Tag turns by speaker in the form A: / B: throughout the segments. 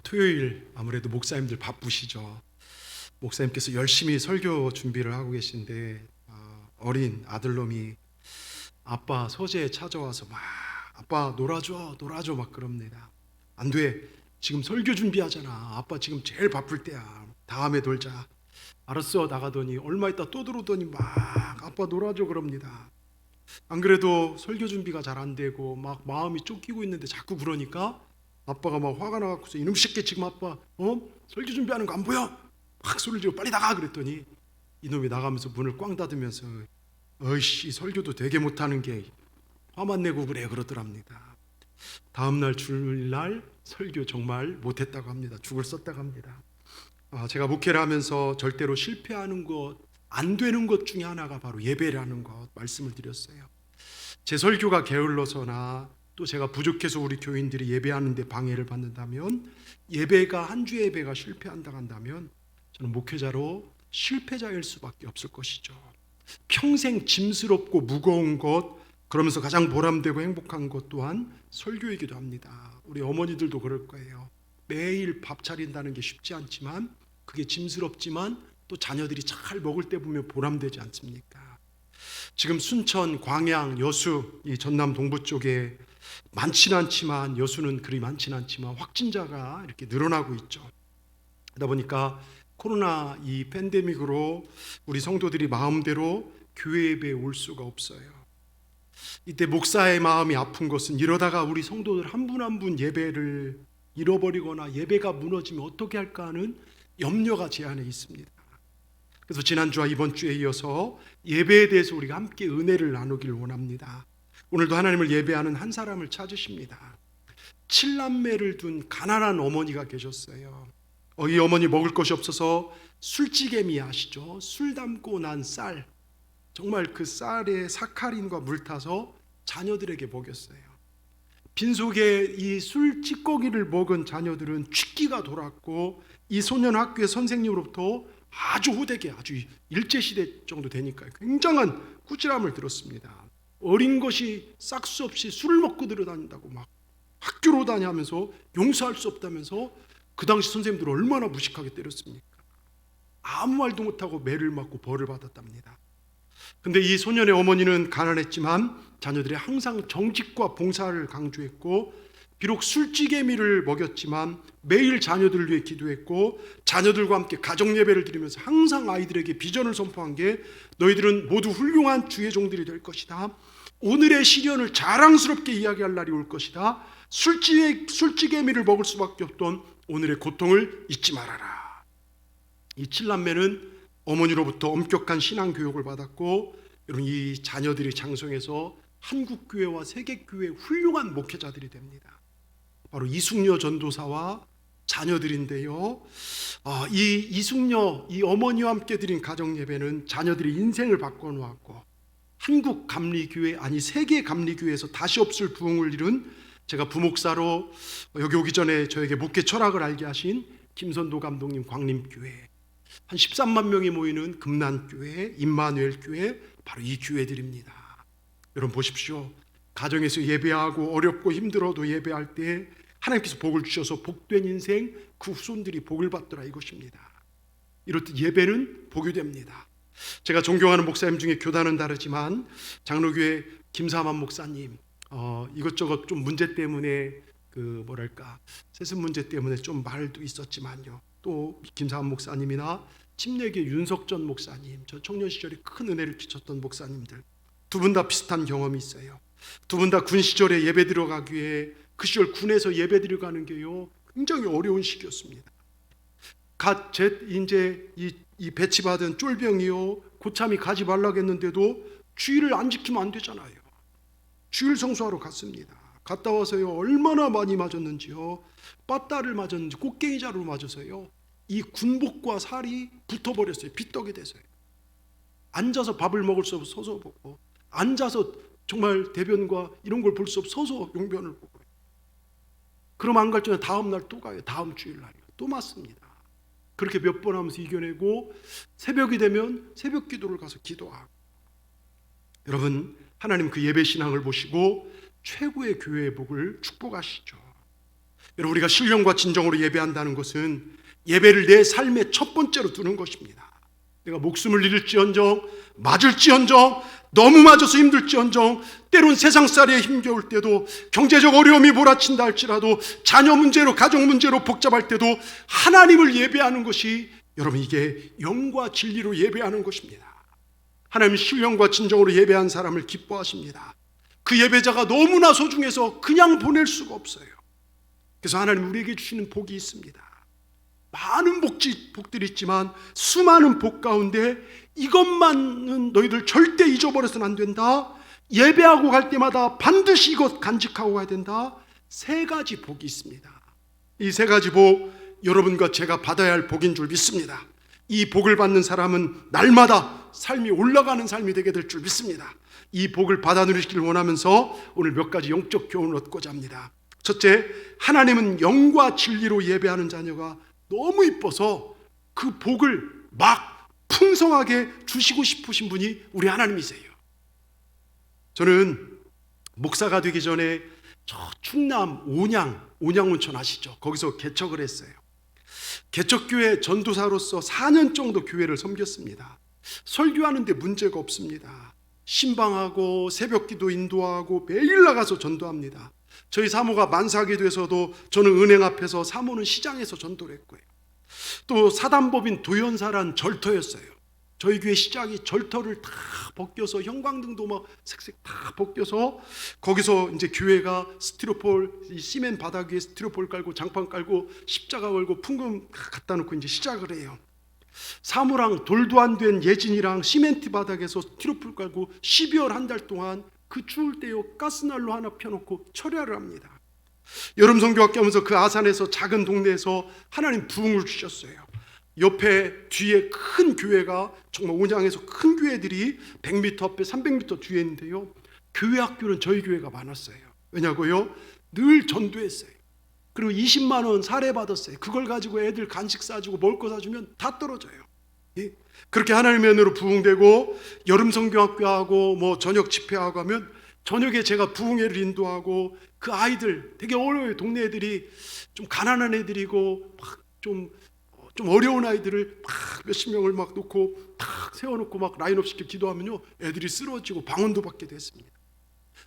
A: 토요일 아무래도 목사님들 바쁘시죠. 목사님께서 열심히 설교 준비를 하고 계신데 어린 아들놈이 아빠 서재에 찾아와서 막 아빠 놀아줘 막 그럽니다. 안 돼, 지금 설교 준비하잖아. 아빠 지금 제일 바쁠 때야. 다음에 놀자. 알았어 나가더니 얼마 있다 또 들어오더니 막 아빠 놀아줘 그럽니다. 안 그래도 설교 준비가 잘 안 되고 막 마음이 쫓기고 있는데 자꾸 그러니까 아빠가 막 화가 나갖고서 이놈 새끼 지금 아빠 설교 준비하는 거 안 보여? 확 소리를 지르고 빨리 나가 그랬더니 이놈이 나가면서 문을 꽝 닫으면서 어이씨 설교도 되게 못하는 게 화만 내고 그래 그러더랍니다. 다음날 주일날 설교 정말 못했다고 합니다. 죽을 썼다고 합니다. 제가 목회를 하면서 절대로 실패하는 것, 안 되는 것 중에 하나가 바로 예배라는 것 말씀을 드렸어요. 제 설교가 게을러서나 또 제가 부족해서 우리 교인들이 예배하는데 방해를 받는다면, 예배가 한 주 예배가 실패한다 한다면 저는 목회자로 실패자일 수밖에 없을 것이죠. 평생 짐스럽고 무거운 것, 그러면서 가장 보람되고 행복한 것 또한 설교이기도 합니다. 우리 어머니들도 그럴 거예요. 매일 밥 차린다는 게 쉽지 않지만 그게 짐스럽지만 또 자녀들이 잘 먹을 때 보면 보람되지 않습니까? 지금 순천, 광양, 여수, 이 전남 동부 쪽에 많지는 않지만, 여수는 그리 많지는 않지만 확진자가 이렇게 늘어나고 있죠. 그러다 보니까 코로나 이 팬데믹으로 우리 성도들이 마음대로 교회 예배에 올 수가 없어요. 이때 목사의 마음이 아픈 것은 이러다가 우리 성도들 한 분 한 분 예배를 잃어버리거나 예배가 무너지면 어떻게 할까 하는 염려가 제 안에 있습니다. 그래서 지난주와 이번 주에 이어서 예배에 대해서 우리가 함께 은혜를 나누기를 원합니다. 오늘도 하나님을 예배하는 한 사람을 찾으십니다. 7남매를 둔 가난한 어머니가 계셨어요. 이 어머니 먹을 것이 없어서 술찌개미 아시죠? 술 담고 난 쌀, 정말 그 쌀에 사카린과 물 타서 자녀들에게 먹였어요. 빈속에 이 술 찌꺼기를 먹은 자녀들은 취기가 돌았고, 이 소년 학교의 선생님으로부터 아주 호되게, 아주 일제시대 정도 되니까 굉장한 꾸지람을 들었습니다. 어린 것이 싹수 없이 술을 먹고 들어다닌다고 막 학교로 다니면서 용서할 수 없다면서 그 당시 선생님들 얼마나 무식하게 때렸습니까? 아무 말도 못하고 매를 맞고 벌을 받았답니다. 근데 이 소년의 어머니는 가난했지만 자녀들이 항상 정직과 봉사를 강조했고, 비록 술찌개미를 먹였지만 매일 자녀들을 위해 기도했고, 자녀들과 함께 가정 예배를 드리면서 항상 아이들에게 비전을 선포한 게, 너희들은 모두 훌륭한 주의 종들이 될 것이다. 오늘의 시련을 자랑스럽게 이야기할 날이 올 것이다. 술찌개미를 먹을 수밖에 없던 오늘의 고통을 잊지 말아라. 이 7남매는 어머니로부터 엄격한 신앙 교육을 받았고, 여러분 이 자녀들이 장성해서 한국교회와 세계교회의 훌륭한 목회자들이 됩니다. 바로 이숙녀 전도사와 자녀들인데요. 이 이숙녀, 이 어머니와 함께 드린 가정 예배는 자녀들의 인생을 바꿔놓았고, 한국 감리교회, 아니 세계 감리교회에서 다시 없을 부흥을 이룬, 제가 부목사로 여기 오기 전에 저에게 목회 철학을 알게 하신 김선도 감독님 광림교회, 한 13만 명이 모이는 금난교회, 임마누엘교회, 바로 이 교회들입니다. 여러분 보십시오. 가정에서 예배하고 어렵고 힘들어도 예배할 때 하나님께서 복을 주셔서 복된 인생, 그 후손들이 복을 받더라 이것입니다. 이렇듯 예배는 복이 됩니다. 제가 존경하는 목사님 중에 교단은 다르지만 장로교회 김사만 목사님, 이것저것 좀 문제 때문에 세습 문제 때문에 좀 말도 있었지만요, 또 김사만 목사님이나 침례교회 윤석전 목사님, 저 청년 시절에 큰 은혜를 끼쳤던 목사님들 두 분 다 비슷한 경험이 있어요. 두 분 다 군 시절에 예배 들어가기 위해, 그 시절 군에서 예배 들어가는 게요 굉장히 어려운 시기였습니다. 이제 이 배치받은 쫄병이요 고참이 가지 말라고 했는데도 주의를 안 지키면 안 되잖아요. 주일 성수하러 갔습니다. 갔다 와서요 얼마나 많이 맞았는지요. 빠따를 맞았는지 꽃갱이 자루로 맞아서요 이 군복과 살이 붙어버렸어요. 빗떡이 돼서요. 앉아서 밥을 먹을 수 없어 서서 보고, 앉아서 정말 대변과 이런 걸 볼 수 없어 서서 용변을 보고, 그럼 안 갈 전에 다음 날 또 가요. 다음 주일날이요 또 맞습니다. 그렇게 몇 번 하면서 이겨내고, 새벽이 되면 새벽 기도를 가서 기도하고. 여러분 하나님 그 예배 신앙을 보시고 최고의 교회의 복을 축복하시죠. 여러분, 우리가 신령과 진정으로 예배한다는 것은 예배를 내 삶의 첫 번째로 두는 것입니다. 내가 목숨을 잃을지언정, 맞을지언정, 너무 맞아서 힘들지언정, 때론 세상살이에 힘겨울 때도, 경제적 어려움이 몰아친다 할지라도, 자녀 문제로, 가정 문제로 복잡할 때도 하나님을 예배하는 것이, 여러분, 이게 영과 진리로 예배하는 것입니다. 하나님은 신령과 진정으로 예배한 사람을 기뻐하십니다. 그 예배자가 너무나 소중해서 그냥 보낼 수가 없어요. 그래서 하나님 우리에게 주시는 복이 있습니다. 많은 복들이 있지만 수많은 복 가운데 이것만은 너희들 절대 잊어버려서는 안 된다. 예배하고 갈 때마다 반드시 이것 간직하고 가야 된다. 3가지 복이 있습니다. 이 3가지 복, 여러분과 제가 받아야 할 복인 줄 믿습니다. 이 복을 받는 사람은 날마다 삶이 올라가는 삶이 되게 될 줄 믿습니다. 이 복을 받아 누리시기를 원하면서 오늘 몇 가지 영적 교훈을 얻고자 합니다. 첫째, 하나님은 영과 진리로 예배하는 자녀가 너무 이뻐서 그 복을 막 풍성하게 주시고 싶으신 분이 우리 하나님이세요. 저는 목사가 되기 전에 저 충남 온양온천 아시죠? 거기서 개척을 했어요. 개척교회 전도사로서 4년 정도 교회를 섬겼습니다. 설교하는데 문제가 없습니다. 신방하고 새벽기도 인도하고 매일 나가서 전도합니다. 저희 사모가 만사하게 돼서도 저는 은행 앞에서, 사모는 시장에서 전도를 했고요. 또 사단법인 도연사란 절터였어요. 저희 교회 시장이 절터를 다 벗겨서, 형광등도 막 색색 다 벗겨서, 거기서 이제 교회가 스티로폴, 시멘 바닥 위에 스티로폴 깔고 장판 깔고 십자가 걸고 풍금 갖다 놓고 이제 시작을 해요. 사무랑 돌도 안 된 예진이랑 시멘트 바닥에서 스티로폴 깔고 12월 한 달 동안 그 추울 때요 가스난로 하나 펴놓고 철야를 합니다. 여름 선교학교 하면서 그 아산에서 작은 동네에서 하나님 부흥을 주셨어요. 옆에 뒤에 큰 교회가, 정말 온양에서 큰 교회들이 100m 앞에 300m 뒤에 있는데요, 교회 학교는 저희 교회가 많았어요. 왜냐고요? 늘 전도했어요. 그리고 20만 원 사례 받았어요. 그걸 가지고 애들 간식 사주고 먹을 거 사주면 다 떨어져요. 예? 그렇게 하나님의 은혜로 부흥되고, 여름 성경학교하고 뭐 저녁 집회하고 하면 저녁에 제가 부흥회를 인도하고, 그 아이들 되게 어려워요. 동네 애들이 좀 가난한 애들이고 막 좀 어려운 아이들을 막 몇십 명을 막 놓고 탁 세워놓고 막 라인업 시켜 기도하면요, 애들이 쓰러지고 방언도 받게 됐습니다.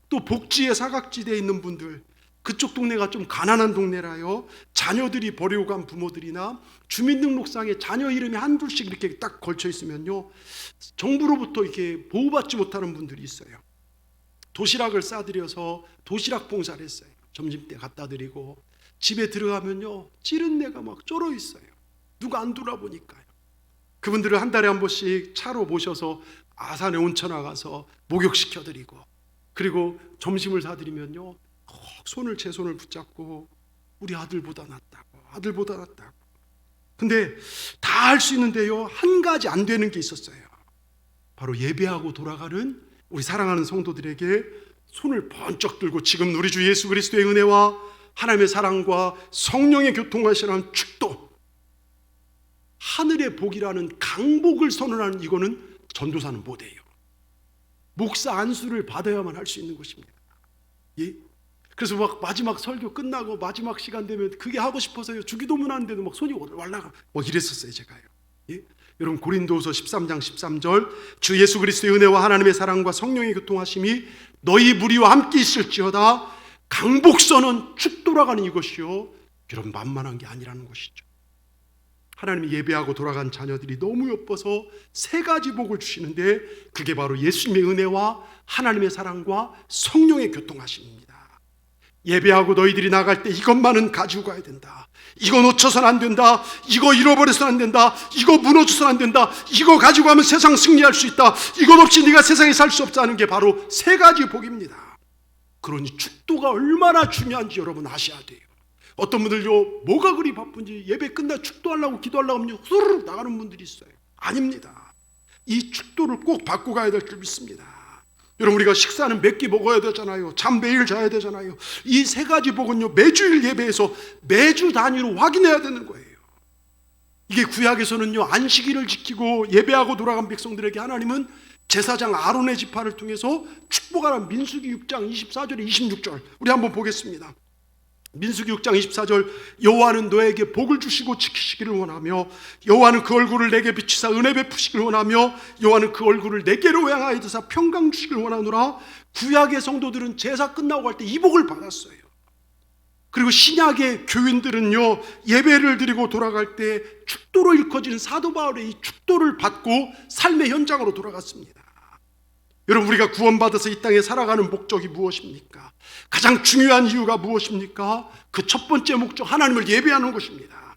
A: 또 복지의 사각지대에 있는 분들, 그쪽 동네가 좀 가난한 동네라요, 자녀들이 버리고 간 부모들이나 주민등록상에 자녀 이름이 한둘씩 이렇게 딱 걸쳐 있으면요, 정부로부터 이렇게 보호받지 못하는 분들이 있어요. 도시락을 싸드려서 도시락 봉사를 했어요. 점심때 갖다 드리고, 집에 들어가면요 찌른내가 막 쩔어 있어요. 누가 안 돌아보니까요. 그분들을 한 달에 한 번씩 차로 모셔서 아산에 온천 나가서 목욕시켜 드리고, 그리고 점심을 사드리면요 제 손을 붙잡고 우리 아들보다 낫다고. 근데 다 할 수 있는데요, 한 가지 안 되는 게 있었어요. 바로 예배하고 돌아가는 우리 사랑하는 성도들에게 손을 번쩍 들고, 지금 우리 주 예수 그리스도의 은혜와 하나님의 사랑과 성령의 교통하시라는 축도, 하늘의 복이라는 강복을 선언하는, 이거는 전도사는 못해요. 목사 안수를 받아야만 할 수 있는 것입니다. 예? 그래서 막 마지막 설교 끝나고 마지막 시간 되면 그게 하고 싶어서요, 주기도문 하는데도 막 손이 올라가 막 이랬었어요, 제가요. 예? 여러분, 고린도후서 13장 13절, 주 예수 그리스도의 은혜와 하나님의 사랑과 성령의 교통하심이 너희 무리와 함께 있을지어다. 강복선은 축 돌아가는 이것이요, 여러분 만만한 게 아니라는 것이죠. 하나님이 예배하고 돌아간 자녀들이 너무 예뻐서 3가지 복을 주시는데, 그게 바로 예수님의 은혜와 하나님의 사랑과 성령의 교통하심입니다. 예배하고 너희들이 나갈 때 이것만은 가지고 가야 된다. 이거 놓쳐서는 안 된다. 이거 잃어버려서는 안 된다. 이거 무너져서는 안 된다. 이거 가지고 가면 세상 승리할 수 있다. 이것 없이 네가 세상에 살 수 없다는 게 바로 3가지 복입니다. 그러니 축도가 얼마나 중요한지 여러분 아셔야 돼요. 어떤 분들요, 뭐가 그리 바쁜지 예배 끝나 축도하려고 기도하려고 하면 후루룩 나가는 분들이 있어요. 아닙니다. 이 축도를 꼭 받고 가야 될 줄 믿습니다. 여러분, 우리가 식사는 몇 끼 먹어야 되잖아요. 잠 매일 자야 되잖아요. 이 3가지 복은요, 매주일 예배에서 매주 단위로 확인해야 되는 거예요. 이게 구약에서는요, 안식일을 지키고 예배하고 돌아간 백성들에게 하나님은 제사장 아론의 지파를 통해서 축복하는 민수기 6장 24절에 26절 우리 한번 보겠습니다. 민수기 6장 24절 여호와는 너에게 복을 주시고 지키시기를 원하며 여호와는 그 얼굴을 내게 비치사 은혜 베푸시기를 원하며 여호와는 그 얼굴을 내게로 향하여 드사 평강 주시기를 원하노라. 구약의 성도들은 제사 끝나고 갈 때 이 복을 받았어요. 그리고 신약의 교인들은요, 예배를 드리고 돌아갈 때 축도로 일컬어지는 사도 바울의 이 축도를 받고 삶의 현장으로 돌아갔습니다. 여러분, 우리가 구원받아서 이 땅에 살아가는 목적이 무엇입니까? 가장 중요한 이유가 무엇입니까? 그 첫 번째 목적, 하나님을 예배하는 것입니다.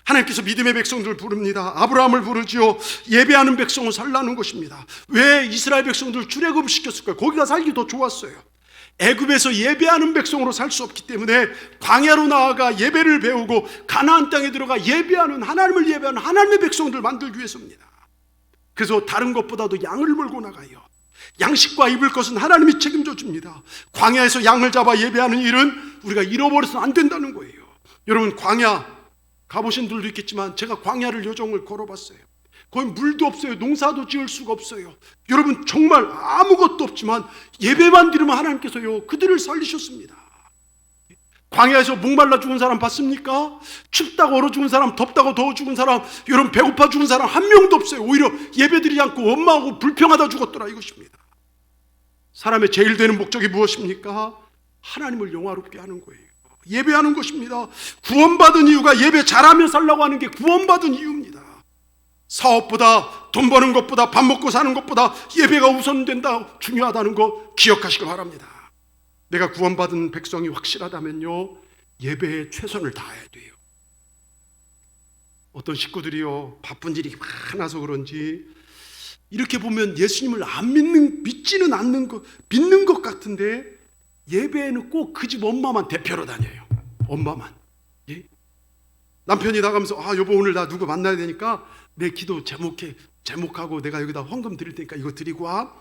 A: 하나님께서 믿음의 백성들을 부릅니다. 아브라함을 부르지요. 예배하는 백성을 살라는 것입니다. 왜 이스라엘 백성들을 출애굽 시켰을까요? 거기가 살기 더 좋았어요. 애굽에서 예배하는 백성으로 살 수 없기 때문에 광야로 나아가 예배를 배우고 가나안 땅에 들어가 예배하는, 하나님을 예배하는 하나님의 백성들을 만들기 위해서입니다. 그래서 다른 것보다도 양을 몰고 나가요. 양식과 입을 것은 하나님이 책임져 줍니다. 광야에서 양을 잡아 예배하는 일은 우리가 잃어버려서는 안 된다는 거예요. 여러분, 광야 가보신 분들도 있겠지만 제가 광야를 여정을 걸어봤어요. 거기 물도 없어요. 농사도 지을 수가 없어요. 여러분, 정말 아무것도 없지만 예배만 드리면 하나님께서요 그들을 살리셨습니다. 광야에서 목말라 죽은 사람 봤습니까? 춥다고 얼어 죽은 사람, 덥다고 더워 죽은 사람, 여러분 배고파 죽은 사람 한 명도 없어요. 오히려 예배드리지 않고 원망하고 불평하다 죽었더라 이것입니다. 사람의 제일 되는 목적이 무엇입니까? 하나님을 영화롭게 하는 거예요. 예배하는 것입니다. 구원받은 이유가 예배 잘하며 살라고 하는 게 구원받은 이유입니다. 사업보다, 돈 버는 것보다, 밥 먹고 사는 것보다 예배가 우선된다, 중요하다는 거 기억하시기 바랍니다. 내가 구원받은 백성이 확실하다면요, 예배에 최선을 다해야 돼요. 어떤 식구들이요, 바쁜 일이 많아서 그런지 이렇게 보면 예수님을 믿지는 않는 것, 믿는 것 같은데 예배에는 꼭 그 집 엄마만 대표로 다녀요. 엄마만. 예? 남편이 나가면서 여보 오늘 나 누구 만나야 되니까 내 기도 제목하고 내가 여기다 헌금 드릴 테니까 이거 드리고 와.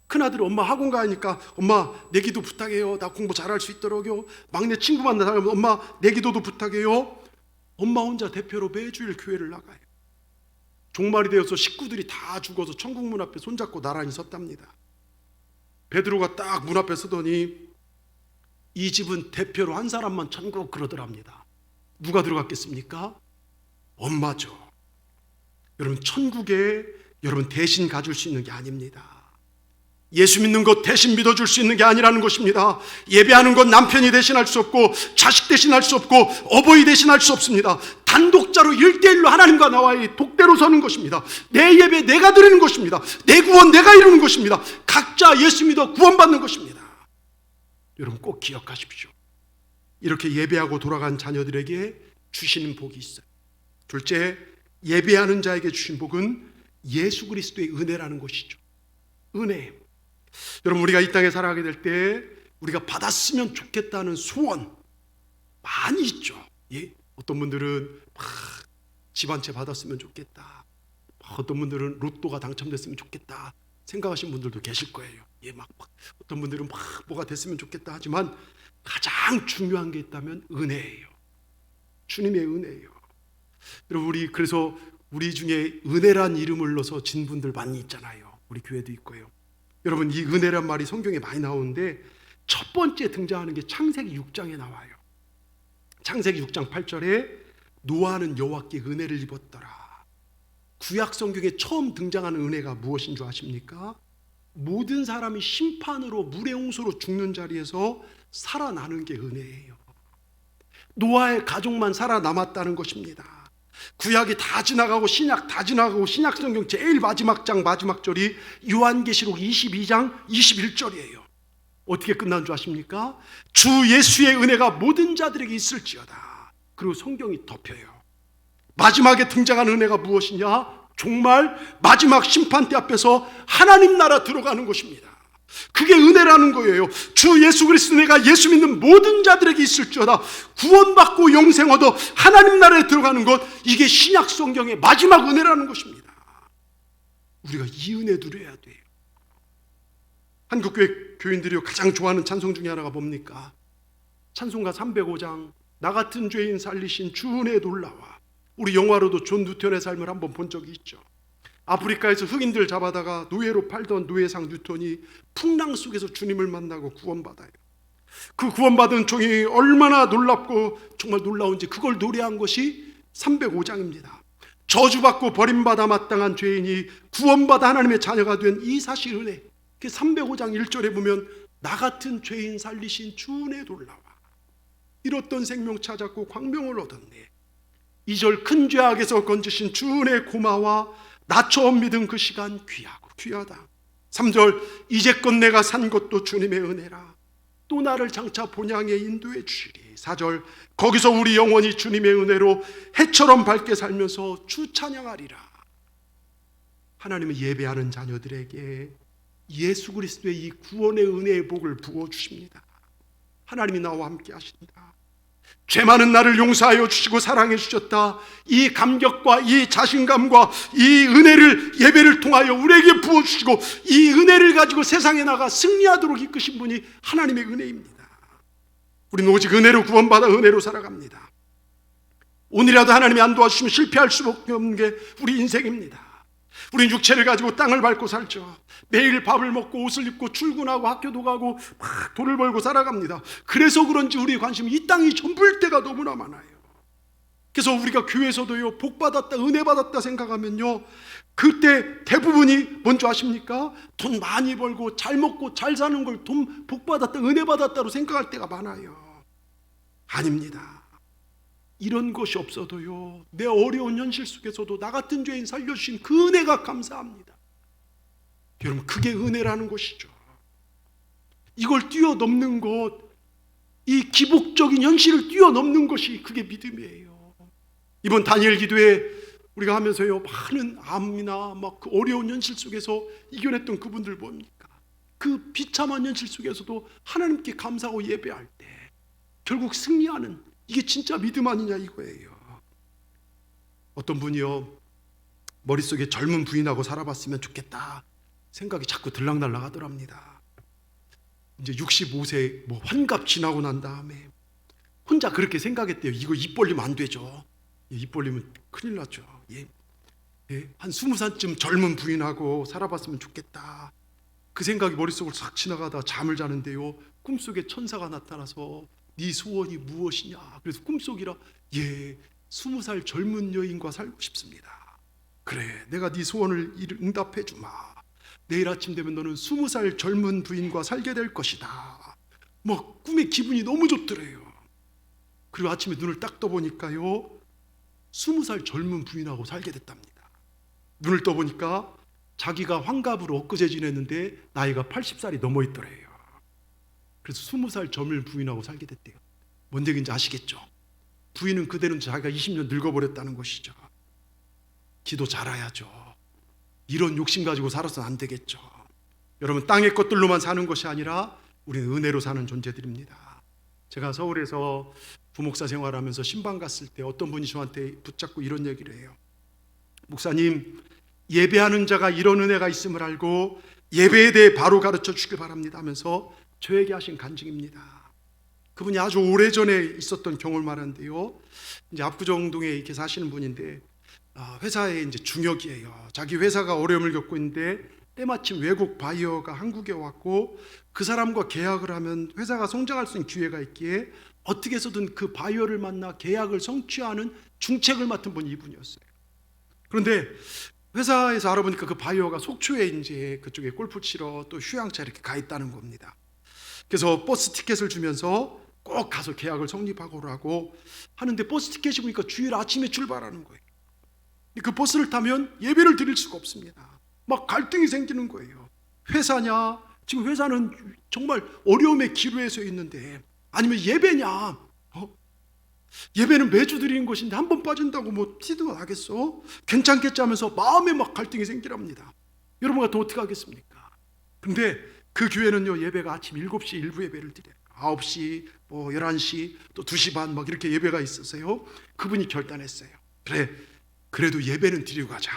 A: 큰아들이 엄마 학원 가니까 엄마 내 기도 부탁해요. 나 공부 잘할 수 있도록요. 막내 친구 만나면 엄마 내 기도도 부탁해요. 엄마 혼자 대표로 매주일 교회를 나가요. 종말이 되어서 식구들이 다 죽어서 천국 문 앞에 손잡고 나란히 섰답니다. 베드로가 딱 문 앞에 서더니 이 집은 대표로 한 사람만 천국 그러더랍니다. 누가 들어갔겠습니까? 엄마죠. 여러분, 천국에 여러분 대신 가줄 수 있는 게 아닙니다. 예수 믿는 것 대신 믿어줄 수 있는 게 아니라는 것입니다. 예배하는 것 남편이 대신할 수 없고 자식 대신할 수 없고 어버이 대신할 수 없습니다. 단독자로 1대1로 하나님과 나와의 독대로 서는 것입니다. 내 예배 내가 드리는 것입니다. 내 구원 내가 이루는 것입니다. 각자 예수 믿어 구원받는 것입니다. 여러분 꼭 기억하십시오. 이렇게 예배하고 돌아간 자녀들에게 주시는 복이 있어요. 둘째, 예배하는 자에게 주신 복은 예수 그리스도의 은혜라는 것이죠. 은혜. 여러분, 우리가 이 땅에 살아가게 될 때 우리가 받았으면 좋겠다는 소원 많이 있죠. 예? 어떤 분들은 집 한 채 받았으면 좋겠다. 어떤 분들은 로또가 당첨됐으면 좋겠다 생각하시는 분들도 계실 거예요. 예, 어떤 분들은 뭐가 됐으면 좋겠다 하지만 가장 중요한 게 있다면 은혜예요. 주님의 은혜예요. 여러분, 그래서 우리 중에 은혜란 이름을 넣어서 진 분들 많이 있잖아요. 우리 교회도 있고요. 여러분, 이 은혜란 말이 성경에 많이 나오는데 첫 번째 등장하는 게 창세기 6장에 나와요. 창세기 6장 8절에 노아는 여호와께 은혜를 입었더라. 구약 성경에 처음 등장하는 은혜가 무엇인 줄 아십니까? 모든 사람이 심판으로 물의 홍수로 죽는 자리에서 살아나는 게 은혜예요. 노아의 가족만 살아남았다는 것입니다. 구약이 다 지나가고 신약 다 지나가고 신약 성경 제일 마지막 장 마지막 절이 요한계시록 22장 21절이에요. 어떻게 끝난 줄 아십니까? 주 예수의 은혜가 모든 자들에게 있을지어다. 그리고 성경이 덮여요. 마지막에 등장한 은혜가 무엇이냐? 정말 마지막 심판대 앞에서 하나님 나라 들어가는 것입니다. 그게 은혜라는 거예요. 주 예수 그리스도 은혜가 예수 믿는 모든 자들에게 있을지어다. 구원받고 영생 얻어 하나님 나라에 들어가는 것, 이게 신약 성경의 마지막 은혜라는 것입니다. 우리가 이 은혜 누려야 돼요. 한국교회 교인들이 가장 좋아하는 찬송 중에 하나가 뭡니까? 찬송가 305장 나 같은 죄인 살리신 주 은혜 놀라와. 우리 영화로도 존 누턴의 삶을 한번 본 적이 있죠. 아프리카에서 흑인들 잡아다가 노예로 팔던 노예상 뉴턴이 풍랑 속에서 주님을 만나고 구원받아요. 그 구원받은 종이 얼마나 놀랍고 정말 놀라운지 그걸 노래한 것이 305장입니다. 저주받고 버림받아 마땅한 죄인이 구원받아 하나님의 자녀가 된 이 사실 은혜, 305장 1절에 보면 나 같은 죄인 살리신 주 은혜 놀라와 잃었던 생명 찾았고 광명을 얻었네. 2절 큰 죄악에서 건지신 주 은혜 고마워 나 처음 믿은 그 시간 귀하고 귀하다. 3절 이제껏 내가 산 것도 주님의 은혜라 또 나를 장차 본향에 인도해 주시리. 4절 거기서 우리 영원히 주님의 은혜로 해처럼 밝게 살면서 주 찬양하리라. 하나님은 예배하는 자녀들에게 예수 그리스도의 이 구원의 은혜의 복을 부어주십니다. 하나님이 나와 함께 하신다. 죄 많은 나를 용서하여 주시고 사랑해 주셨다. 이 감격과 이 자신감과 이 은혜를 예배를 통하여 우리에게 부어주시고 이 은혜를 가지고 세상에 나가 승리하도록 이끄신 분이 하나님의 은혜입니다. 우리는 오직 은혜로 구원받아 은혜로 살아갑니다. 오늘이라도 하나님이 안 도와주시면 실패할 수밖에 없는 게 우리 인생입니다. 우린 육체를 가지고 땅을 밟고 살죠. 매일 밥을 먹고 옷을 입고 출근하고 학교도 가고 막 돈을 벌고 살아갑니다. 그래서 그런지 우리의 관심이 이 땅이 전부일 때가 너무나 많아요. 그래서 우리가 교회에서도요 복받았다 은혜받았다 생각하면요 그때 대부분이 뭔지 아십니까? 돈 많이 벌고 잘 먹고 잘 사는 걸 돈 복받았다 은혜받았다로 생각할 때가 많아요. 아닙니다. 이런 것이 없어도요 내 어려운 현실 속에서도 나 같은 죄인 살려주신 그 은혜가 감사합니다. 여러분 그게 은혜라는 것이죠. 이걸 뛰어넘는 것, 이 기복적인 현실을 뛰어넘는 것이 그게 믿음이에요. 이번 다니엘 기도에 우리가 하면서요 많은 암이나 막 그 어려운 현실 속에서 이겨냈던 그분들 뭡니까? 그 비참한 현실 속에서도 하나님께 감사하고 예배할 때 결국 승리하는, 이게 진짜 믿음 아니냐 이거예요. 어떤 분이요 머릿속에 젊은 부인하고 살아봤으면 좋겠다 생각이 자꾸 들락날락 하더랍니다. 이제 65세 뭐 환갑 지나고 난 다음에 혼자 그렇게 생각했대요. 이거 입 벌리면 안 되죠. 입 벌리면 큰일 나죠. 한 20살쯤 젊은 부인하고 살아봤으면 좋겠다. 그 생각이 머릿속으로 싹 지나가다 잠을 자는데요 꿈속에 천사가 나타나서 네 소원이 무엇이냐. 그래서 꿈속이라 20살 젊은 여인과 살고 싶습니다. 그래 내가 네 소원을 응답해 주마. 내일 아침 되면 너는 20살 젊은 부인과 살게 될 것이다. 뭐 꿈의 기분이 너무 좋더래요. 그리고 아침에 눈을 딱 떠보니까요 20살 젊은 부인하고 살게 됐답니다. 눈을 떠보니까 자기가 환갑으로 엊그제 지냈는데 나이가 80살이 넘어 있더래요. 그래서 20살 젊은 부인하고 살게 됐대요. 뭔 얘기인지 아시겠죠? 부인은 그대는 자기가 20년 늙어버렸다는 것이죠. 기도 잘해야죠. 이런 욕심 가지고 살아서는 안 되겠죠. 여러분 땅의 것들로만 사는 것이 아니라 우리는 은혜로 사는 존재들입니다. 제가 서울에서 부목사 생활하면서 신방 갔을 때 어떤 분이 저한테 붙잡고 이런 얘기를 해요. 목사님 예배하는 자가 이런 은혜가 있음을 알고 예배에 대해 바로 가르쳐 주길 바랍니다 하면서 저에게 하신 간증입니다. 그분이 아주 오래전에 있었던 경험을 말하는데요 이제 압구정동에 이렇게 사시는 분인데 회사의 이제 중역이에요. 자기 회사가 어려움을 겪고 있는데 때마침 외국 바이어가 한국에 왔고 그 사람과 계약을 하면 회사가 성장할 수 있는 기회가 있기에 어떻게 해서든 그 바이어를 만나 계약을 성취하는 중책을 맡은 분이 이분이었어요. 그런데 회사에서 알아보니까 그 바이어가 속초에 이제 그쪽에 골프 치러 또 휴양차 이렇게 가 있다는 겁니다. 그래서 버스 티켓을 주면서 꼭 가서 계약을 성립하고 오라고 하는데 버스 티켓이 보니까 주일 아침에 출발하는 거예요. 그 버스를 타면 예배를 드릴 수가 없습니다. 막 갈등이 생기는 거예요. 회사냐? 지금 회사는 정말 어려움의 기로에 서 있는데 아니면 예배냐? 예배는 매주 드리는 것인데 한 번 빠진다고 뭐 티도 나겠어? 괜찮겠지 하면서 마음에 막 갈등이 생기랍니다. 여러분 같으면 어떻게 하겠습니까? 근데 그 교회는요 예배가 아침 7시 일부 예배를 드려요. 9시, 뭐 11시, 또 2시 반 막 이렇게 예배가 있어서요 그분이 결단했어요. 그래 그래도 예배는 드리고 가자.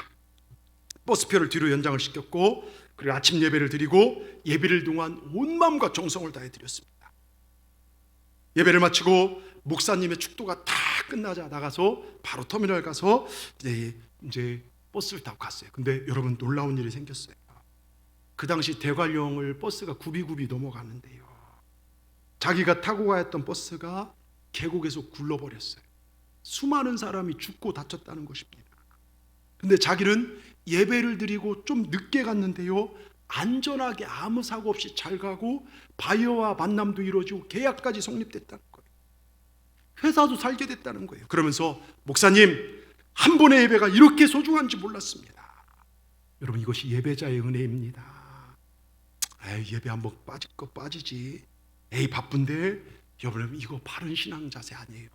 A: 버스표를 뒤로 연장을 시켰고 그리고 아침 예배를 드리고 예배를 동안 온 마음과 정성을 다해 드렸습니다. 예배를 마치고 목사님의 축도가 다 끝나자 나가서 바로 터미널 가서 이제 버스를 타고 갔어요. 근데 여러분 놀라운 일이 생겼어요. 그 당시 대관령을 버스가 굽이굽이 넘어가는데요, 자기가 타고 가였던 버스가 계곡에서 굴러버렸어요. 수많은 사람이 죽고 다쳤다는 것입니다. 근데 자기는 예배를 드리고 좀 늦게 갔는데요, 안전하게 아무 사고 없이 잘 가고 바이어와 만남도 이루어지고 계약까지 성립됐다는 거예요. 회사도 살게 됐다는 거예요. 그러면서 목사님, 한 번의 예배가 이렇게 소중한지 몰랐습니다. 여러분, 이것이 예배자의 은혜입니다. 에이, 예배 한번 빠질 거 빠지지. 에이, 바쁜데. 여러분, 이거 바른 신앙 자세 아니에요.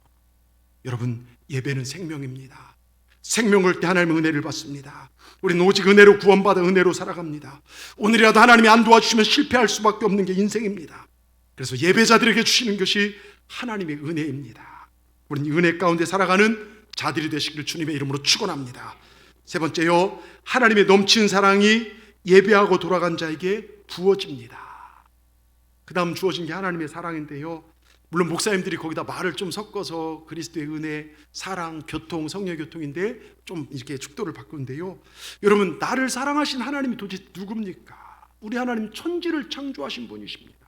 A: 여러분, 예배는 생명입니다. 생명 걸 때 하나님의 은혜를 받습니다. 우리는 오직 은혜로 구원받아 은혜로 살아갑니다. 오늘이라도 하나님이 안 도와주시면 실패할 수밖에 없는 게 인생입니다. 그래서 예배자들에게 주시는 것이 하나님의 은혜입니다. 우리는 은혜 가운데 살아가는 자들이 되시기를 주님의 이름으로 축원합니다. 세 번째요, 하나님의 넘치는 사랑이 예배하고 돌아간 자에게 부어집니다. 그 다음 주어진 게 하나님의 사랑인데요, 물론 목사님들이 거기다 말을 좀 섞어서 그리스도의 은혜, 사랑, 교통, 성령 교통인데 좀 이렇게 축도를 바꾸는데요, 여러분, 나를 사랑하신 하나님이 도대체 누굽니까? 우리 하나님 천지를 창조하신 분이십니다.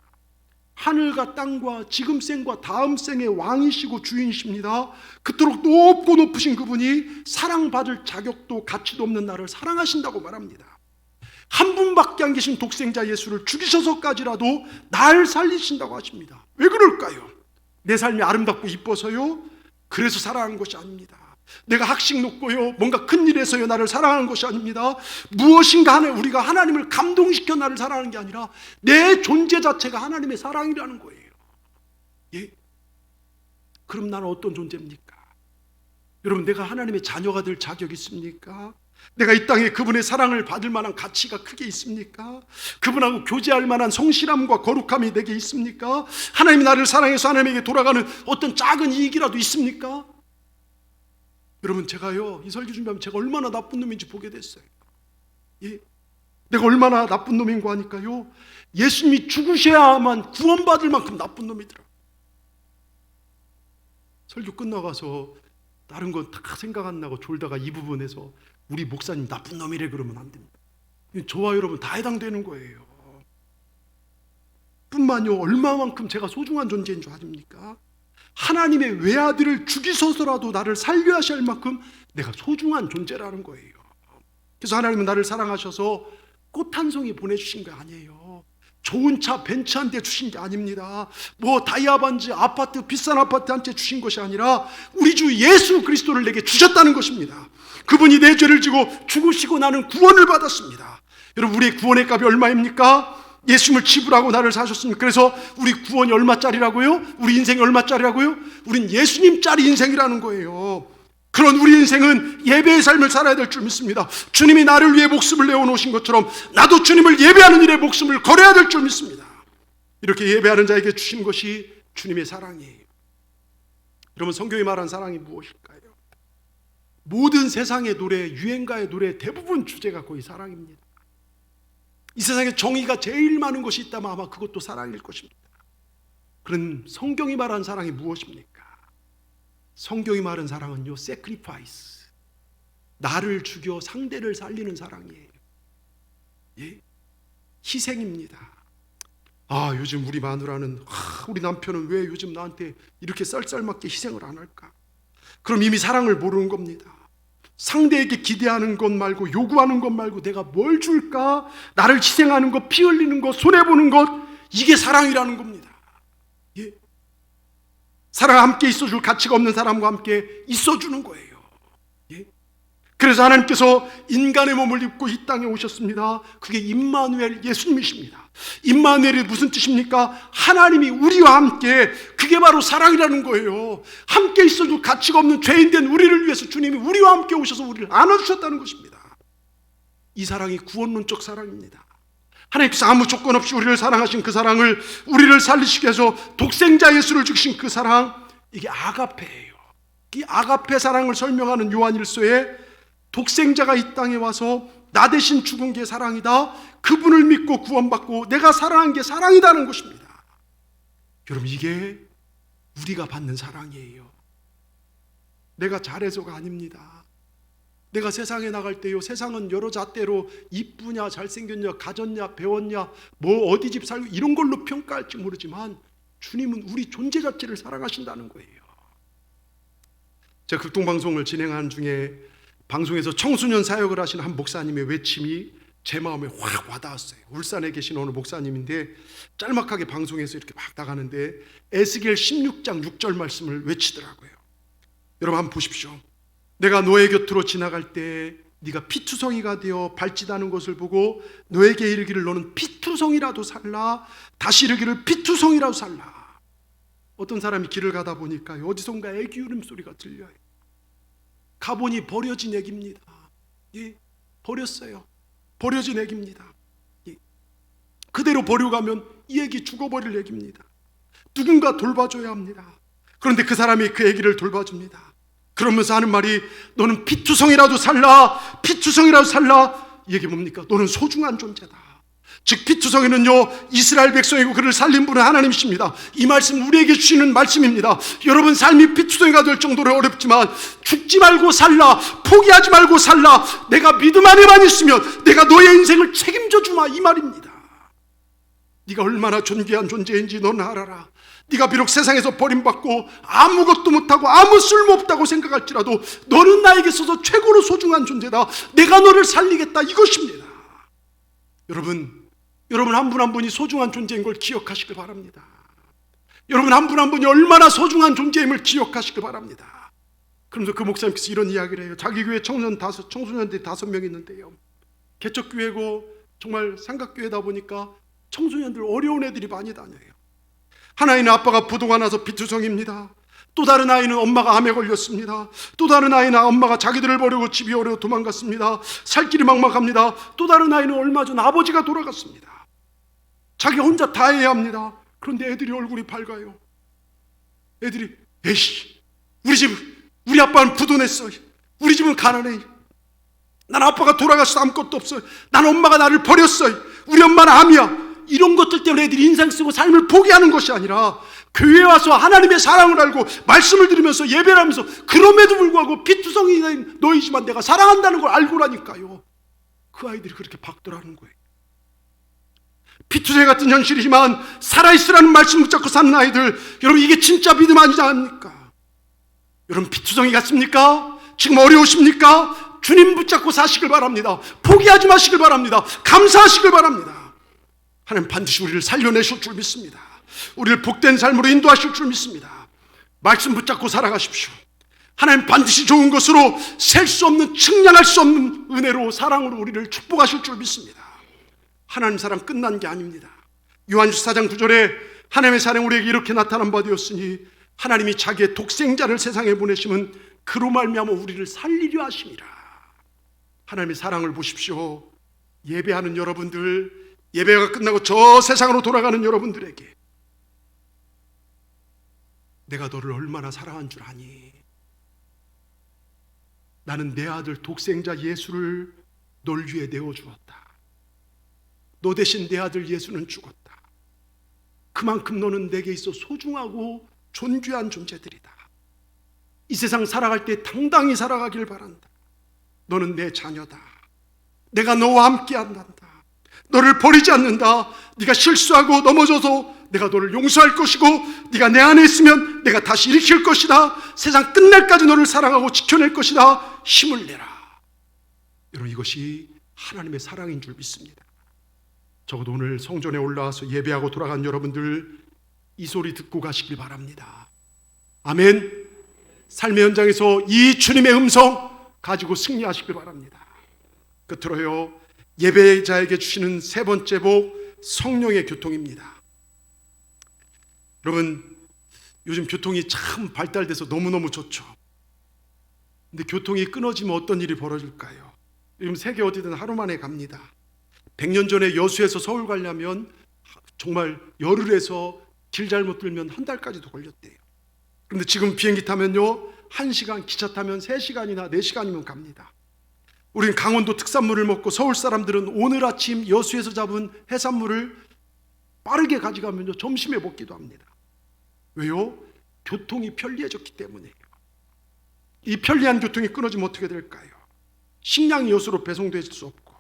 A: 하늘과 땅과 지금 생과 다음 생의 왕이시고 주인이십니다. 그토록 높고 높으신 그분이 사랑받을 자격도 가치도 없는 나를 사랑하신다고 말합니다. 한 분밖에 안 계신 독생자 예수를 죽이셔서까지라도 날 살리신다고 하십니다. 왜 그럴까요? 내 삶이 아름답고 이뻐서요? 그래서 사랑하는 것이 아닙니다. 내가 학식 높고요, 뭔가 큰일에서요 나를 사랑하는 것이 아닙니다. 무엇인가 하나 우리가 하나님을 감동시켜 나를 사랑하는 게 아니라 내 존재 자체가 하나님의 사랑이라는 거예요. 예? 그럼 나는 어떤 존재입니까? 여러분, 내가 하나님의 자녀가 될 자격이 있습니까? 내가 이 땅에 그분의 사랑을 받을 만한 가치가 크게 있습니까? 그분하고 교제할 만한 성실함과 거룩함이 내게 있습니까? 하나님이 나를 사랑해서 하나님에게 돌아가는 어떤 작은 이익이라도 있습니까? 여러분, 제가요, 이 설교 준비하면 제가 얼마나 나쁜 놈인지 보게 됐어요. 예? 내가 얼마나 나쁜 놈인 거 하니까요, 예수님이 죽으셔야만 구원받을 만큼 나쁜 놈이더라고요. 설교 끝나가서 다른 건 다 생각 안 나고 졸다가 이 부분에서 우리 목사님 나쁜 놈이래 그러면 안 됩니다. 저와 여러분 다 해당되는 거예요. 뿐만요, 얼마만큼 제가 소중한 존재인 줄 아십니까? 하나님의 외아들을 죽이셔서라도 나를 살려 하실 만큼 내가 소중한 존재라는 거예요. 그래서 하나님은 나를 사랑하셔서 꽃 한 송이 보내주신 게 아니에요. 좋은 차 벤츠 한 대 주신 게 아닙니다. 뭐 다이아 반지 아파트, 비싼 아파트 한 채 주신 것이 아니라 우리 주 예수 그리스도를 내게 주셨다는 것입니다. 그분이 내 죄를 지고 죽으시고 나는 구원을 받았습니다. 여러분, 우리의 구원의 값이 얼마입니까? 예수님을 지불하고 나를 사셨습니다. 그래서 우리 구원이 얼마짜리라고요? 우리 인생이 얼마짜리라고요? 우린 예수님짜리 인생이라는 거예요. 그런 우리 인생은 예배의 삶을 살아야 될 줄 믿습니다. 주님이 나를 위해 목숨을 내어놓으신 것처럼 나도 주님을 예배하는 일에 목숨을 걸어야 될 줄 믿습니다. 이렇게 예배하는 자에게 주신 것이 주님의 사랑이에요. 여러분, 성경이 말한 사랑이 무엇일까요? 모든 세상의 노래, 유행가의 노래 대부분 주제가 거의 사랑입니다. 이 세상에 정의가 제일 많은 것이 있다면 아마 그것도 사랑일 것입니다. 그런 성경이 말한 사랑이 무엇입니까? 성경이 말한 사랑은요, sacrifice, 나를 죽여 상대를 살리는 사랑이에요. 예? 희생입니다. 아, 요즘 우리 마누라는, 우리 남편은 왜 요즘 나한테 이렇게 쌀쌀맞게 희생을 안 할까? 그럼 이미 사랑을 모르는 겁니다. 상대에게 기대하는 것 말고, 요구하는 것 말고 내가 뭘 줄까? 나를 희생하는 것, 피 흘리는 것, 손해보는 것, 이게 사랑이라는 겁니다. 예? 사랑 함께 있어줄 가치가 없는 사람과 함께 있어주는 거예요. 예? 그래서 하나님께서 인간의 몸을 입고 이 땅에 오셨습니다. 그게 임마누엘, 예수님이십니다. 임마누엘이 무슨 뜻입니까? 하나님이 우리와 함께, 그게 바로 사랑이라는 거예요. 함께 있어줄 가치가 없는 죄인된 우리를 위해서 주님이 우리와 함께 오셔서 우리를 안아주셨다는 것입니다. 이 사랑이 구원론적 사랑입니다. 하나님께서 아무 조건 없이 우리를 사랑하신 그 사랑을, 우리를 살리시기 위해서 독생자 예수를 죽이신 그 사랑, 이게 아가페예요. 이 아가페 사랑을 설명하는 요한일서에 독생자가 이 땅에 와서 나 대신 죽은 게 사랑이다, 그분을 믿고 구원받고 내가 사랑한 게 사랑이다는 것입니다. 여러분, 이게 우리가 받는 사랑이에요. 내가 잘해서가 아닙니다. 내가 세상에 나갈 때요, 세상은 여러 잣대로 이쁘냐 잘생겼냐 가졌냐 배웠냐 뭐 어디 집 살고 이런 걸로 평가할지 모르지만 주님은 우리 존재 자체를 사랑하신다는 거예요. 제가 극동방송을 진행하는 중에 방송에서 청소년 사역을 하시는 한 목사님의 외침이 제 마음에 확 와닿았어요. 울산에 계신 어느 목사님인데 짤막하게 방송에서 이렇게 막 나가는데 에스겔 16장 6절 말씀을 외치더라고요. 여러분 한번 보십시오. 내가 너의 곁으로 지나갈 때 네가 피투성이가 되어 발짓하는 것을 보고 너에게 이르기를 너는 피투성이라도 살라, 다시 이르기를 피투성이라도 살라. 어떤 사람이 길을 가다 보니까 어디선가 애기 울음소리가 들려요. 가보니 버려진 애기입니다. 예, 버렸어요. 버려진 애기입니다. 예. 그대로 버려가면 이 애기 죽어버릴 애기입니다. 누군가 돌봐줘야 합니다. 그런데 그 사람이 그 애기를 돌봐줍니다. 그러면서 하는 말이 너는 피투성이라도 살라, 피투성이라도 살라. 이게 뭡니까? 너는 소중한 존재다. 즉 피투성이는요 이스라엘 백성이고 그를 살린 분은 하나님이십니다. 이 말씀 우리에게 주시는 말씀입니다. 여러분 삶이 피투성이가 될 정도로 어렵지만 죽지 말고 살라, 포기하지 말고 살라. 내가 믿음 안에만 있으면 내가 너의 인생을 책임져 주마, 이 말입니다. 네가 얼마나 존귀한 존재인지 너는 알아라. 네가 비록 세상에서 버림받고 아무것도 못하고 아무 쓸모없다고 생각할지라도 너는 나에게 있어서 최고로 소중한 존재다. 내가 너를 살리겠다, 이것입니다. 여러분 한 분 한 분이 소중한 존재인 걸 기억하시길 바랍니다. 여러분 한 분 한 분이 얼마나 소중한 존재임을 기억하시길 바랍니다. 그러면서 그 목사님께서 이런 이야기를 해요. 자기 교회 청소년들이 5명 있는데요, 개척교회고 정말 삼각교회다 보니까 청소년들 어려운 애들이 많이 다녀요. 하나는 아빠가 부도가 나서 피투성입니다. 또 다른 아이는 엄마가 암에 걸렸습니다. 또 다른 아이는 엄마가 자기들을 버리고 집이 어려워 도망갔습니다. 살 길이 막막합니다. 또 다른 아이는 얼마 전 아버지가 돌아갔습니다. 자기 혼자 다 해야 합니다. 그런데 애들이 얼굴이 밝아요. 애들이 에이씨, 우리 아빠는 부도 냈어. 우리 집은 가난해. 난 아빠가 돌아가서 아무것도 없어. 난 엄마가 나를 버렸어. 우리 엄마는 암이야. 이런 것들 때문에 애들이 인상 쓰고 삶을 포기하는 것이 아니라 교회에 와서 하나님의 사랑을 알고 말씀을 들으면서 예배를 하면서 그럼에도 불구하고 피투성이 너희지만 내가 사랑한다는 걸 알고라니까요. 그 아이들이 그렇게 박도라는 거예요. 피투성 같은 현실이지만 살아있으라는 말씀 붙잡고 사는 아이들, 여러분 이게 진짜 믿음 아니지 않습니까? 여러분 피투성이 같습니까? 지금 어려우십니까? 주님 붙잡고 사시길 바랍니다. 포기하지 마시길 바랍니다. 감사하시길 바랍니다. 하나님 반드시 우리를 살려내실 줄 믿습니다. 우리를 복된 삶으로 인도하실 줄 믿습니다. 말씀 붙잡고 살아가십시오. 하나님 반드시 좋은 것으로 셀 수 없는, 측량할 수 없는 은혜로, 사랑으로 우리를 축복하실 줄 믿습니다. 하나님 사랑 끝난 게 아닙니다. 요한일서 4장 9절에 하나님의 사랑이 우리에게 이렇게 나타난 바 되었으니 하나님이 자기의 독생자를 세상에 보내심은 그로 말미암아 우리를 살리려 하심이라. 하나님의 사랑을 보십시오. 예배하는 여러분들, 예배가 끝나고 저 세상으로 돌아가는 여러분들에게 내가 너를 얼마나 사랑한 줄 아니? 나는 내 아들 독생자 예수를 널 위해 내어주었다. 너 대신 내 아들 예수는 죽었다. 그만큼 너는 내게 있어 소중하고 존귀한 존재들이다. 이 세상 살아갈 때 당당히 살아가길 바란다. 너는 내 자녀다. 내가 너와 함께 한단다. 너를 버리지 않는다. 네가 실수하고 넘어져서 내가 너를 용서할 것이고 네가 내 안에 있으면 내가 다시 일으킬 것이다. 세상 끝날까지 너를 사랑하고 지켜낼 것이다. 힘을 내라. 여러분 이것이 하나님의 사랑인 줄 믿습니다. 적어도 오늘 성전에 올라와서 예배하고 돌아간 여러분들 이 소리 듣고 가시길 바랍니다. 아멘. 삶의 현장에서 이 주님의 음성 가지고 승리하시길 바랍니다. 끝으로요, 예배자에게 주시는 세 번째 복, 성령의 교통입니다. 여러분 요즘 교통이 참 발달돼서 너무너무 좋죠. 근데 교통이 끊어지면 어떤 일이 벌어질까요? 요즘 세계 어디든 하루 만에 갑니다. 100년 전에 여수에서 서울 가려면 정말 열흘에서 길 잘못 들면 한 달까지도 걸렸대요. 그런데 지금 비행기 타면요 1시간, 기차 타면 3시간이나 4시간이면 갑니다. 우리는 강원도 특산물을 먹고 서울 사람들은 오늘 아침 여수에서 잡은 해산물을 빠르게 가져가면요 점심에 먹기도 합니다. 왜요? 교통이 편리해졌기 때문이에요. 이 편리한 교통이 끊어지면 어떻게 될까요? 식량이 여수로 배송될 수 없고,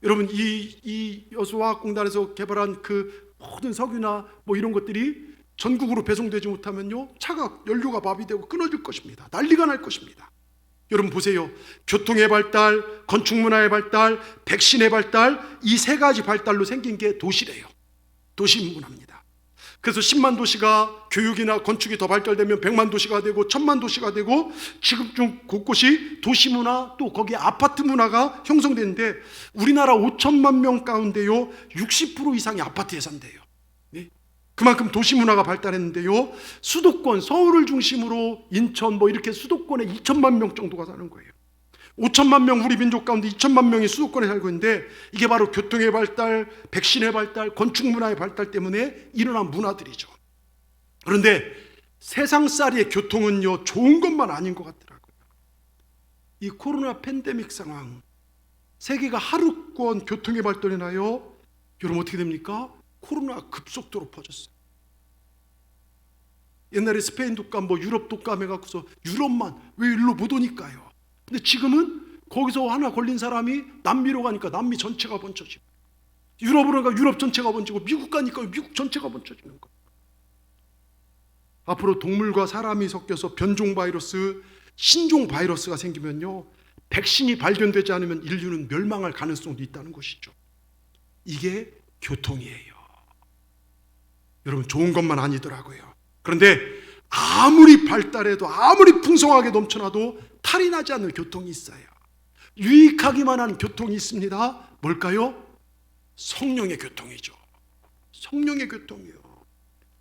A: 여러분 이 여수화학공단에서 개발한 그 모든 석유나 뭐 이런 것들이 전국으로 배송되지 못하면요, 차가 연료가 마비되고 끊어질 것입니다. 난리가 날 것입니다. 여러분 보세요. 교통의 발달, 건축문화의 발달, 백신의 발달, 이 세 가지 발달로 생긴 게 도시래요. 도시문화입니다. 그래서 10만 도시가 교육이나 건축이 더 발달되면 100만 도시가 되고 1000만 도시가 되고, 지금 중 곳곳이 도시문화, 또 거기에 아파트 문화가 형성되는데, 우리나라 5천만 명 가운데요 60% 이상이 아파트에 산대요. 네? 그만큼 도시문화가 발달했는데요, 수도권 서울을 중심으로 인천 뭐 이렇게 수도권에 2천만 명 정도가 사는 거예요. 5천만 명, 우리 민족 가운데 2천만 명이 수도권에 살고 있는데, 이게 바로 교통의 발달, 백신의 발달, 건축문화의 발달 때문에 일어난 문화들이죠. 그런데 세상살이의 교통은요 좋은 것만 아닌 것 같더라고요. 이 코로나 팬데믹 상황, 세계가 하루권 교통의 발달이 나요, 여러분 어떻게 됩니까? 코로나가 급속도로 퍼졌어요. 옛날에 스페인 독감, 뭐 유럽 독감 해갖고서 유럽만 왜 일로 못 오니까요. 근데 지금은 거기서 하나 걸린 사람이 남미로 가니까 남미 전체가 번져지고, 유럽으로 가니까 유럽 전체가 번지고, 미국 가니까 미국 전체가 번져지는 거예요. 앞으로 동물과 사람이 섞여서 변종 바이러스, 신종 바이러스가 생기면요, 백신이 발견되지 않으면 인류는 멸망할 가능성도 있다는 것이죠. 이게 교통이에요. 여러분 좋은 것만 아니더라고요. 그런데 아무리 발달해도, 아무리 풍성하게 넘쳐나도 탈이 나지 않는 교통이 있어요. 유익하기만 한 교통이 있습니다. 뭘까요? 성령의 교통이죠. 성령의 교통이요.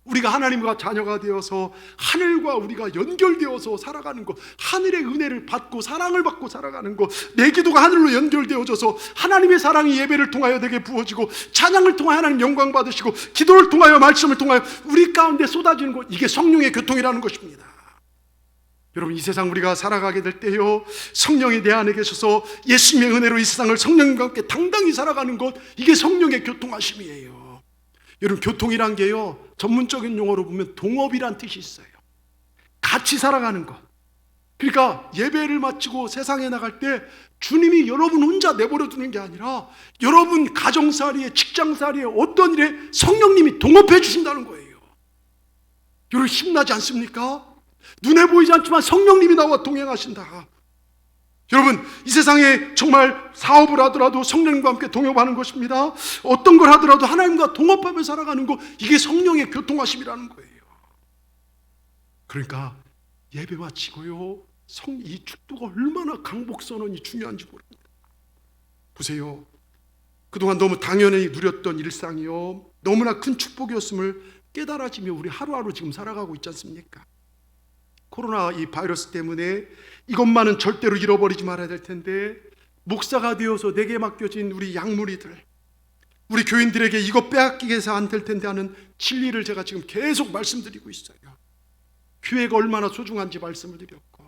A: 우리가 하나님과 자녀가 되어서 하늘과 우리가 연결되어서 살아가는 것, 하늘의 은혜를 받고 사랑을 받고 살아가는 것, 내 기도가 하늘로 연결되어져서 하나님의 사랑이 예배를 통하여 내게 부어지고, 찬양을 통하여 하나님 영광 받으시고, 기도를 통하여 말씀을 통하여 우리 가운데 쏟아지는 것, 이게 성령의 교통이라는 것입니다. 여러분 이 세상 우리가 살아가게 될 때요, 성령이 내 안에 계셔서 예수님의 은혜로 이 세상을 성령과 함께 당당히 살아가는 것, 이게 성령의 교통하심이에요. 여러분 교통이란 게요, 전문적인 용어로 보면 동업이란 뜻이 있어요. 같이 살아가는 것. 그러니까 예배를 마치고 세상에 나갈 때 주님이 여러분 혼자 내버려 두는 게 아니라, 여러분 가정살이에, 직장살이에, 어떤 일에 성령님이 동업해 주신다는 거예요. 여러분 힘나지 않습니까? 눈에 보이지 않지만 성령님이 나와 동행하신다. 여러분 이 세상에 정말 사업을 하더라도 성령님과 함께 동업하는 것입니다. 어떤 걸 하더라도 하나님과 동업하며 살아가는 것, 이게 성령의 교통하심이라는 거예요. 그러니까 예배 마치고요, 이 축도가 얼마나 강복선언이 중요한지 모릅니다. 보세요. 그동안 너무 당연히 누렸던 일상이요, 너무나 큰 축복이었음을 깨달아지며 우리 하루하루 지금 살아가고 있지 않습니까? 코로나 이 바이러스 때문에 이것만은 절대로 잃어버리지 말아야 될 텐데, 목사가 되어서 내게 맡겨진 우리 양무리들, 우리 교인들에게 이것 빼앗기게 해서 안 될 텐데 하는 진리를 제가 지금 계속 말씀드리고 있어요. 교회가 얼마나 소중한지 말씀을 드렸고,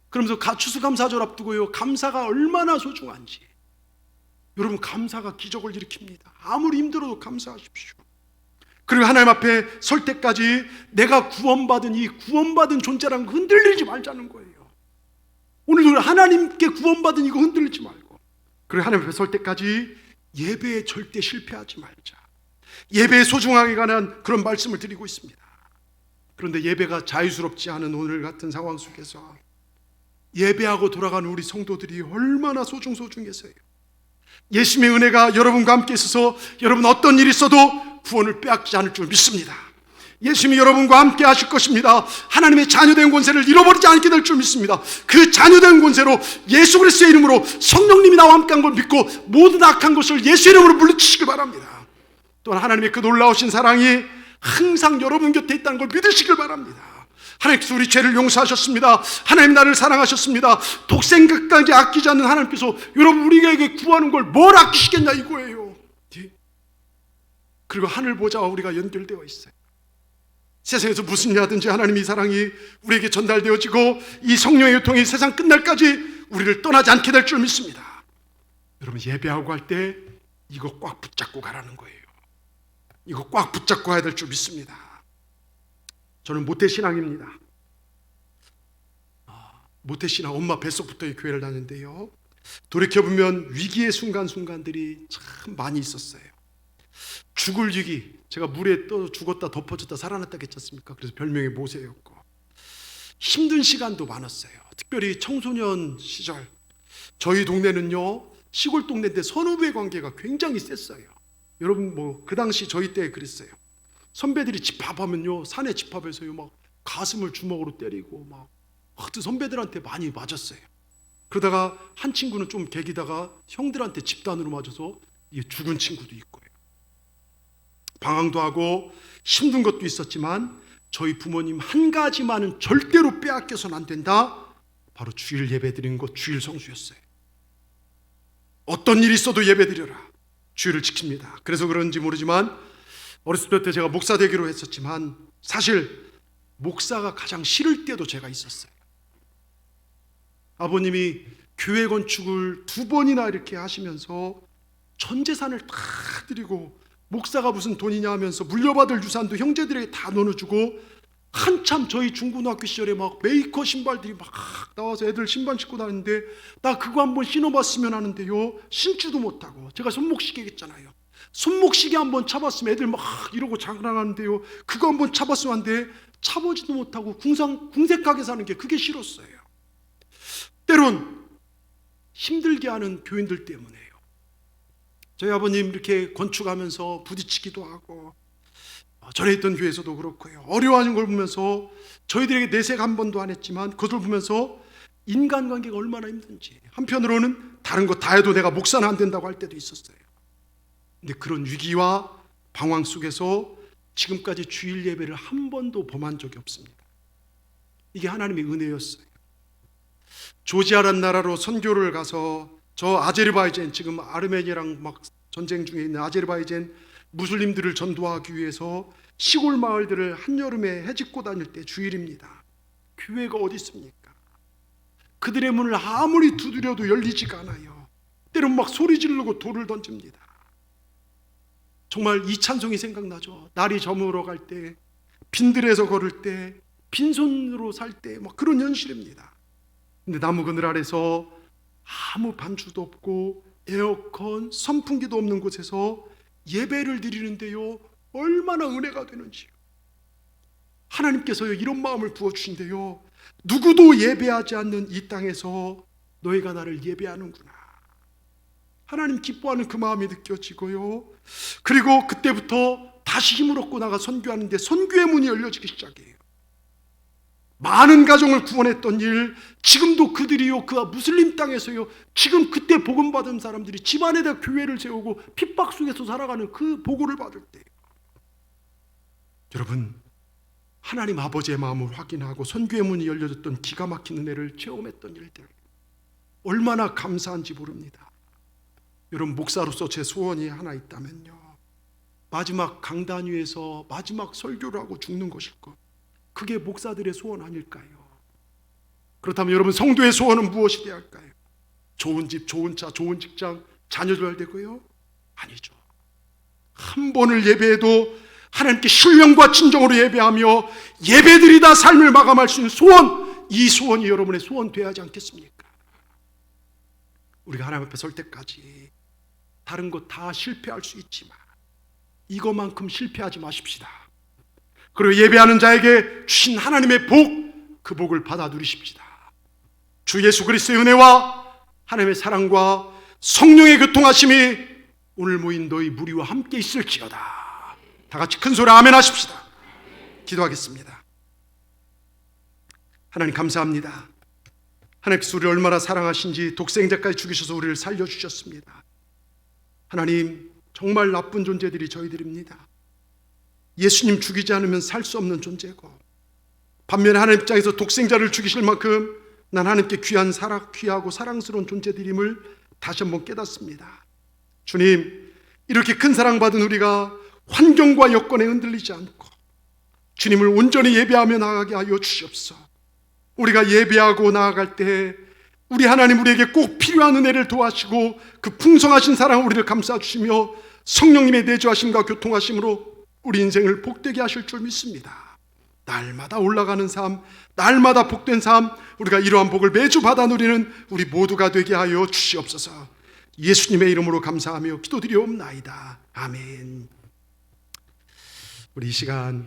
A: 그러면서 추수감사절 앞두고요, 감사가 얼마나 소중한지. 여러분 감사가 기적을 일으킵니다. 아무리 힘들어도 감사하십시오. 그리고 하나님 앞에 설 때까지 내가 구원받은 이 구원받은 존재라는 거 흔들리지 말자는 거예요. 오늘도 하나님께 구원받은 이거 흔들리지 말고, 그리고 하나님 앞에 설 때까지 예배에 절대 실패하지 말자. 예배에 소중하게 관한 그런 말씀을 드리고 있습니다. 그런데 예배가 자유스럽지 않은 오늘 같은 상황 속에서 예배하고 돌아가는 우리 성도들이 얼마나 소중했어요. 예수님의 은혜가 여러분과 함께 있어서 여러분 어떤 일이 있어도 구원을 빼앗기지 않을 줄 믿습니다. 예수님이 여러분과 함께 하실 것입니다. 하나님의 자녀된 권세를 잃어버리지 않게 될 줄 믿습니다. 그 자녀된 권세로 예수 그리스도의 이름으로 성령님이 나와 함께 한 걸 믿고 모든 악한 것을 예수의 이름으로 물리치시길 바랍니다. 또한 하나님의 그 놀라우신 사랑이 항상 여러분 곁에 있다는 걸 믿으시길 바랍니다. 하나님께서 우리 죄를 용서하셨습니다. 하나님 나를 사랑하셨습니다. 독생까지 아끼지 않는 하나님께서 여러분 우리에게 구하는 걸 뭘 아끼시겠냐 이거예요. 그리고 하늘 보좌와 우리가 연결되어 있어요. 세상에서 무슨 일 하든지 하나님의 사랑이 우리에게 전달되어지고 이 성령의 교통이 세상 끝날까지 우리를 떠나지 않게 될 줄 믿습니다. 여러분 예배하고 할 때 이거 꽉 붙잡고 가라는 거예요. 이거 꽉 붙잡고 가야 될 줄 믿습니다. 저는 모태신앙입니다. 모태신앙, 엄마 뱃속부터 이 교회를 다녔는데요, 돌이켜보면 위기의 순간순간들이 참 많이 있었어요. 죽을 위기, 제가 물에 떠 죽었다 덮어졌다 살아났다 했지 않습니까? 그래서 별명이 모세였고, 힘든 시간도 많았어요. 특별히 청소년 시절, 저희 동네는요 시골 동네인데 선후배 관계가 굉장히 셌어요. 여러분 뭐 그 당시 저희 때 그랬어요. 선배들이 집합하면요 산에 집합해서요 막 가슴을 주먹으로 때리고 막 하여튼 선배들한테 많이 맞았어요. 그러다가 한 친구는 좀 개기다가 형들한테 집단으로 맞아서 죽은 친구도 있고요. 방황도 하고 힘든 것도 있었지만 저희 부모님 한 가지만은 절대로 빼앗겨서는 안 된다. 바로 주일 예배 드리는 것, 주일 성수였어요. 어떤 일이 있어도 예배 드려라. 주일을 지킵니다. 그래서 그런지 모르지만 어렸을 때 제가 목사 되기로 했었지만 사실 목사가 가장 싫을 때도 제가 있었어요. 아버님이 교회 건축을 2번이나 이렇게 하시면서 전 재산을 다 드리고 목사가 무슨 돈이냐 하면서 물려받을 유산도 형제들에게 다 나눠주고 한참 저희 중고등학교 시절에 막 메이커 신발들이 막 나와서 애들 신발 신고 다니는데 나 그거 한번 신어봤으면 하는데요 신지도 못하고 제가 손목시계 했잖아요. 손목시계 한번 차봤으면 애들 막 이러고 자랑하는데요 그거 한번 차봤으면 하는데 차보지도 못하고 궁색하게 사는 게 그게 싫었어요. 때론 힘들게 하는 교인들 때문에요. 저희 아버님 이렇게 건축하면서 부딪히기도 하고 전에 있던 교회에서도 그렇고요. 어려워하는 걸 보면서 저희들에게 내색 한 번도 안 했지만 그것을 보면서 인간관계가 얼마나 힘든지 한편으로는 다른 거 다 해도 내가 목사는 안 된다고 할 때도 있었어요. 근데 그런 위기와 방황 속에서 지금까지 주일 예배를 한 번도 범한 적이 없습니다. 이게 하나님의 은혜였어요. 조지아라는 나라로 선교를 가서 저 아제르바이잔, 지금 아르메니아랑 막 전쟁 중에 있는 아제르바이잔 무슬림들을 전도하기 위해서 시골 마을들을 한여름에 해집고 다닐 때 주일입니다. 교회가 어디 있습니까? 그들의 문을 아무리 두드려도 열리지가 않아요. 때론 막 소리 지르고 돌을 던집니다. 정말 이 찬송이 생각나죠. 날이 저물어 갈 때, 빈들에서 걸을 때, 빈손으로 살 때 막 그런 현실입니다. 근데 나무 그늘 아래서 아무 반주도 없고 에어컨, 선풍기도 없는 곳에서 예배를 드리는데요 얼마나 은혜가 되는지요. 하나님께서요 이런 마음을 부어주신대요. 누구도 예배하지 않는 이 땅에서 너희가 나를 예배하는구나. 하나님 기뻐하는 그 마음이 느껴지고요. 그리고 그때부터 다시 힘을 얻고 나가 선교하는데 선교의 문이 열려지기 시작해요. 많은 가정을 구원했던 일, 지금도 그들이요 그 무슬림 땅에서요 지금 그때 복음 받은 사람들이 집안에다 교회를 세우고 핍박 속에서 살아가는 그 보고를 받을 때, 여러분 하나님 아버지의 마음을 확인하고 선교의 문이 열려졌던 기가 막힌 은혜를 체험했던 일들 얼마나 감사한지 모릅니다. 여러분 목사로서 제 소원이 하나 있다면요 마지막 강단 위에서 마지막 설교를 하고 죽는 것일 것, 그게 목사들의 소원 아닐까요? 그렇다면 여러분 성도의 소원은 무엇이 되어야 할까요? 좋은 집, 좋은 차, 좋은 직장, 자녀도 잘 되고요? 아니죠. 한 번을 예배해도 하나님께 신령과 진정으로 예배하며 예배드리다 삶을 마감할 수 있는 소원, 이 소원이 여러분의 소원 되어야 하지 않겠습니까? 우리가 하나님 앞에 설 때까지 다른 것 다 실패할 수 있지만 이것만큼 실패하지 마십시다. 그리고 예배하는 자에게 주신 하나님의 복, 그 복을 받아 누리십시다. 주 예수 그리스도의 은혜와 하나님의 사랑과 성령의 교통하심이 오늘 모인 너희 무리와 함께 있을지어다. 다 같이 큰 소리 아멘 하십시다. 기도하겠습니다. 하나님 감사합니다. 하나님께서 우리를 얼마나 사랑하신지 독생자까지 죽이셔서 우리를 살려주셨습니다. 하나님 정말 나쁜 존재들이 저희들입니다. 예수님 죽이지 않으면 살 수 없는 존재고, 반면에 하나님 입장에서 독생자를 죽이실 만큼 난 하나님께 귀하고 사랑스러운 존재들임을 다시 한번 깨닫습니다. 주님, 이렇게 큰 사랑받은 우리가 환경과 여건에 흔들리지 않고 주님을 온전히 예배하며 나아가게 하여 주시옵소서. 우리가 예배하고 나아갈 때 우리 하나님 우리에게 꼭 필요한 은혜를 도와주시고 그 풍성하신 사랑 우리를 감싸 주시며 성령님의 내주하심과 교통하심으로 우리 인생을 복되게 하실 줄 믿습니다. 날마다 올라가는 삶, 날마다 복된 삶, 우리가 이러한 복을 매주 받아 누리는 우리 모두가 되게 하여 주시옵소서. 예수님의 이름으로 감사하며 기도드리옵나이다. 아멘. 우리 이 시간